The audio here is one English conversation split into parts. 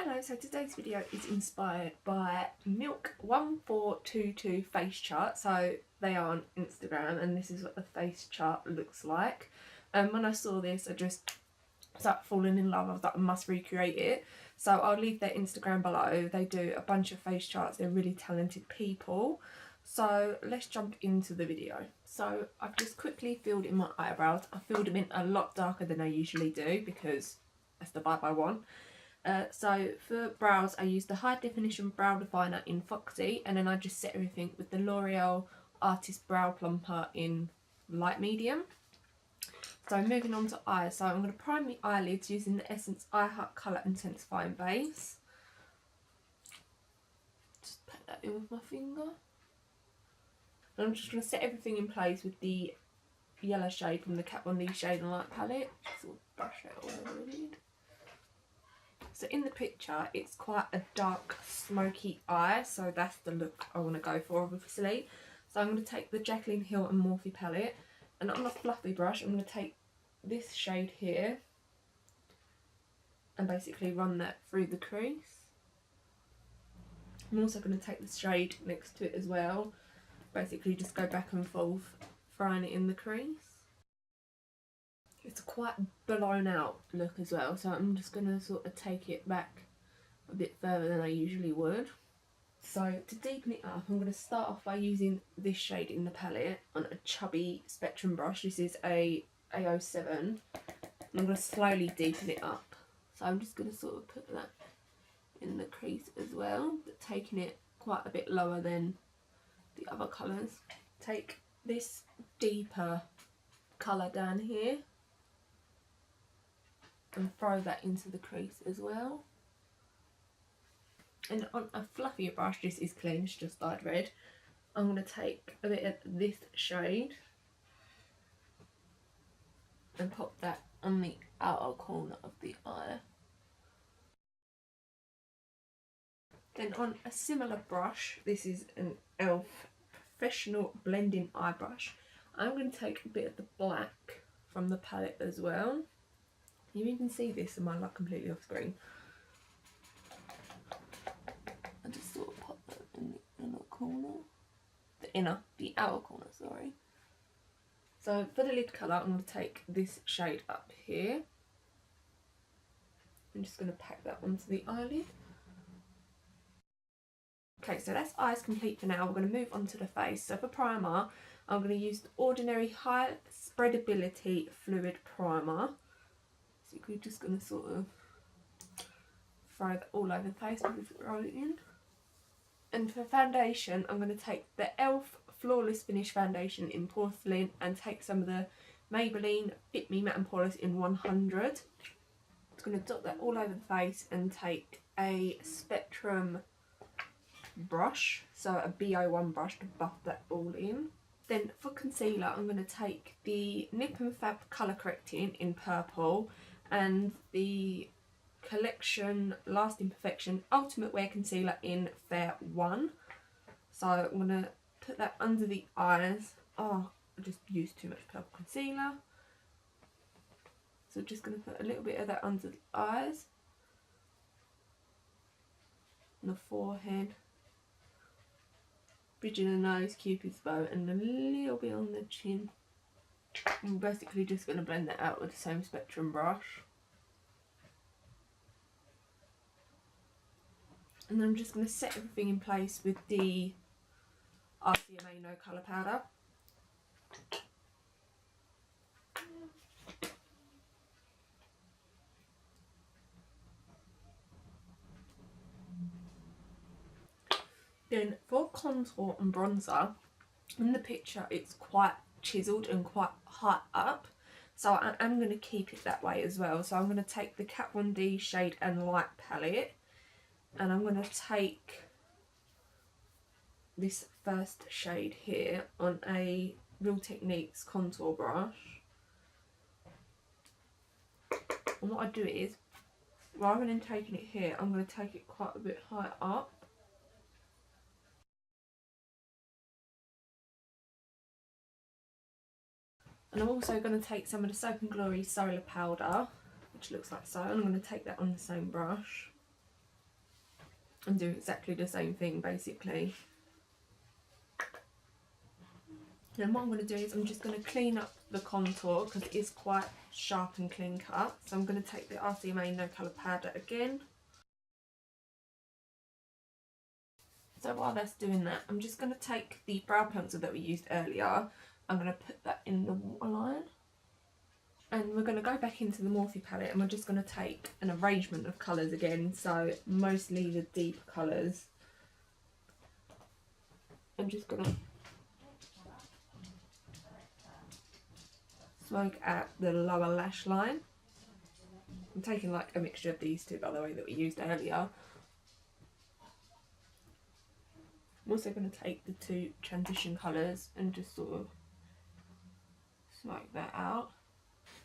Hello, so today's video is inspired by Milk 1422 face chart. So they are on Instagram and this is what the face chart looks like. When I saw this I just started falling in love. I was like, I must recreate it. So I'll leave their Instagram below. They do a bunch of face charts. They're really talented people. So let's jump into the video. So I've just quickly filled in my eyebrows. I filled them in a lot darker than I usually do because that's the vibe I want. So for brows I use the high definition brow definer in Foxy, and then I just set everything with the Loreal Artist Brow Plumper in light medium. So moving on to eyes, so I'm going to prime my eyelids using the Essence Eye Hut Colour Intensifying Base. Just pat that in with my finger. And I'm just going to set everything in place with the yellow shade from the Kat Von D Shade and Light palette. Just sort of brush it all over the lid. So in the picture it's quite a dark smoky eye, so that's the look I want to go for obviously. So I'm going to take the Jaclyn Hill and Morphe palette, and on a fluffy brush I'm going to take this shade here and basically run that through the crease. I'm also going to take the shade next to it as well, basically just go back and forth throwing it in the crease. It's a quite blown out look as well, so I'm just going to sort of take it back a bit further than I usually would. So to deepen it up I'm going to start off by using this shade in the palette on a chubby spectrum brush. This is a A07 and I'm going to slowly deepen it up. So I'm just going to sort of put that in the crease as well, but taking it quite a bit lower than the other colours. Take this deeper colour down here and throw that into the crease as well. And on a fluffier brush, this is clean, it's just dyed red, I'm going to take a bit of this shade and pop that on the outer corner of the eye. Then on a similar brush, this is an e.l.f. Professional Blending Eye Brush, I'm going to take a bit of the black from the palette as well. You even see this in my like completely off screen. I just sort of pop that in the inner corner. The outer corner, sorry. So for the lid colour, I'm going to take this shade up here. I'm just going to pack that onto the eyelid. Okay, so that's eyes complete for now. We're going to move on to the face. So for primer, I'm going to use the Ordinary High-Spreadability Fluid Primer. So we're just going to sort of throw that all over the face and roll it in. And for foundation, I'm going to take the e.l.f. Flawless Finish Foundation in Porcelain and take some of the Maybelline Fit Me Matte and Poreless in 100. I'm just going to dot that all over the face and take a Spectrum brush, so a BO1 brush to buff that all in. Then for concealer, I'm going to take the Nip and Fab Colour Correcting in purple and the Collection Lasting Perfection Ultimate Wear Concealer in Fair 1. So I'm going to put that under the eyes. Oh, I just used too much purple concealer. So just going to put a little bit of that under the eyes, on the forehead, bridge of the nose, Cupid's bow, and a little bit on the chin. I'm basically just going to blend that out with the same Spectrum brush. And then I'm just going to set everything in place with the RCMA No Colour Powder. Then for contour and bronzer, in the picture it's quite chiselled and quite high up, so I am going to keep it that way as well. So I'm going to take the Kat Von D Shade and Light palette and I'm going to take this first shade here on a Real Techniques contour brush. And what I do is, rather than taking it here, I'm going to take it quite a bit higher up. And I'm also going to take some of the Soap and Glory Solar Powder, which looks like so, and I'm going to take that on the same brush. and do exactly the same thing basically. Then what I'm going to do is I'm just going to clean up the contour because it is quite sharp and clean cut. So I'm going to take the RCMA No Colour Powder again. So while that's doing that, I'm just going to take the brow pencil that we used earlier. I'm going to put that in the waterline. And we're going to go back into the Morphe palette and we're just going to take an arrangement of colours again. So mostly the deep colours. I'm just going to smoke at the lower lash line. I'm taking like a mixture of these two, by the way, that we used earlier. I'm also going to take the two transition colours and just sort of smoke that out.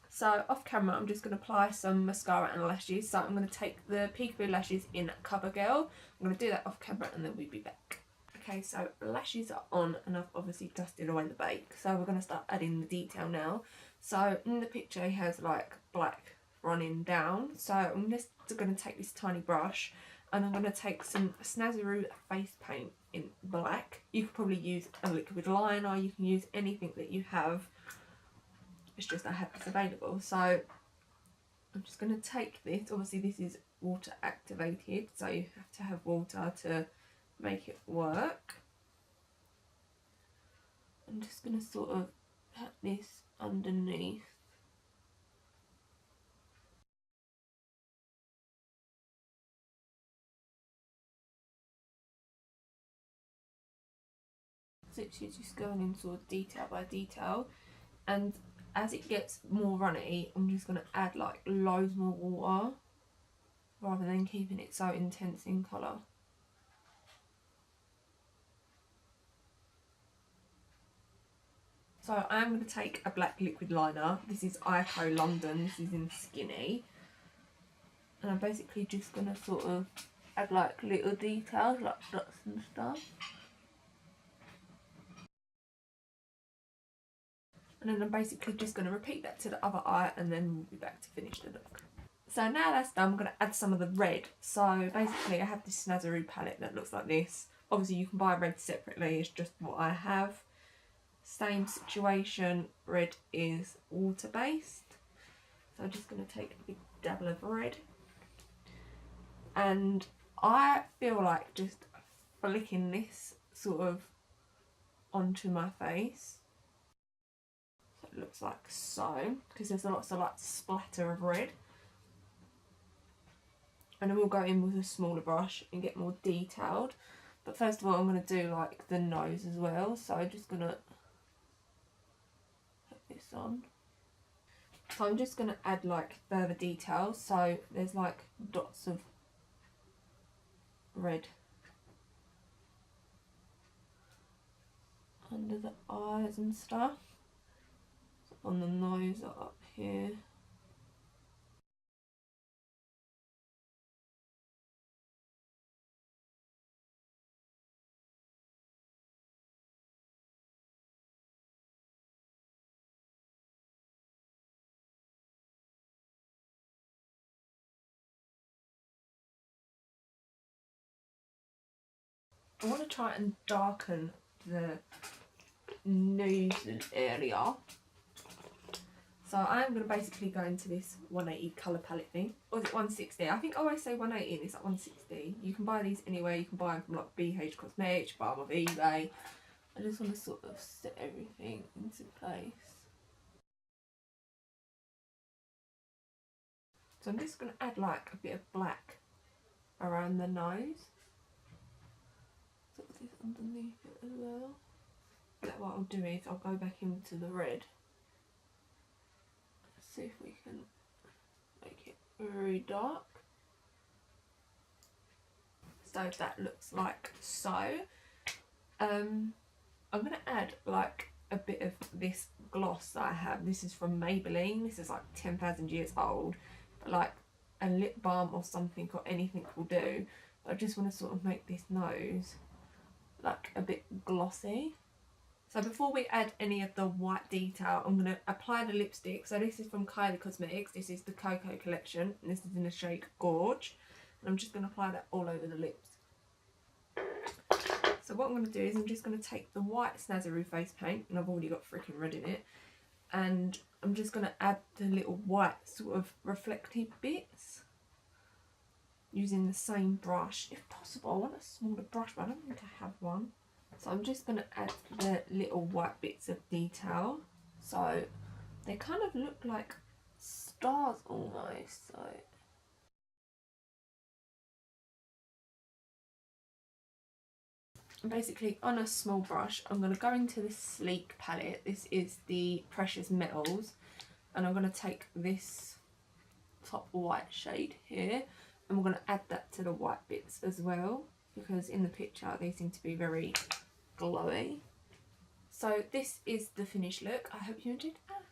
So off camera I'm just going to apply some mascara and lashes. So I'm going to take the Peekaboo lashes in CoverGirl. I'm going to do that off camera and then we'll be back. Okay, so lashes are on and I've obviously dusted away the bake. So we're going to start adding the detail now. So in the picture he has like black running down. So I'm just going to take this tiny brush and I'm going to take some Snazaroo face paint in black. You could probably use a liquid liner, you can use anything that you have. It's just I have this available. So I'm just going to take this. Obviously this is water activated, so you have to have water to make it work. I'm just going to sort of put this underneath. So it's just going in sort of detail by detail, and as it gets more runny I'm just going to add like loads more water rather than keeping it so intense in colour. So I am going to take a black liquid liner. This is Eyeko London, this is in Skinny. And I'm basically just going to sort of add like little details like dots and stuff. And then I'm basically just going to repeat that to the other eye and then we'll be back to finish the look. So now that's done, I'm going to add some of the red. So basically I have this Snazaroo palette that looks like this. Obviously you can buy red separately, it's just what I have. Same situation, red is water based. So I'm just going to take a big dabble of red. And I feel like just flicking this sort of onto my face. So it looks like so, because there's lots of like splatter of red. And then we'll go in with a smaller brush and get more detailed. But first of all I'm going to do like the nose as well. So I'm just going to this on. So I'm just going to add like further details. So there's like dots of red under the eyes and stuff. So on the nose are up here. I want to try and darken the nose area. So I'm going to basically go into this 180 colour palette thing. Or is it 160? I think I always say 180 and it's like 160. You can buy these anywhere. You can buy them from like BH Cosmetics, buy them off eBay. I just want to sort of set everything into place. So I'm just going to add like a bit of black around the nose. Put this underneath it as well. But what I'll do is I'll go back into the red. See if we can make it very dark. So that looks like so. I'm going to add like a bit of this gloss that I have. This is from Maybelline. This is like 10,000 years old. But like a lip balm or something or anything will do. But I just want to sort of make this nose like a bit glossy. So before we add any of the white detail, I'm going to apply the lipstick. So this is from Kylie Cosmetics. This is the Koko collection. And this is in the shade Gorg. And I'm just going to apply that all over the lips. So what I'm going to do is I'm just going to take the white Snazaroo face paint, and I've already got freaking red in it, and I'm just going to add the little white sort of reflective bits using the same brush. If possible, I want a smaller brush, but I don't think I have one. So I'm just going to add the little white bits of detail. So they kind of look like stars almost. So basically on a small brush, I'm going to go into this Sleek palette. This is the Precious Metals, and I'm going to take this top white shade here, and we're going to add that to the white bits as well, because in the picture they seem to be very glowy. So this is the finished look. I hope you enjoyed it.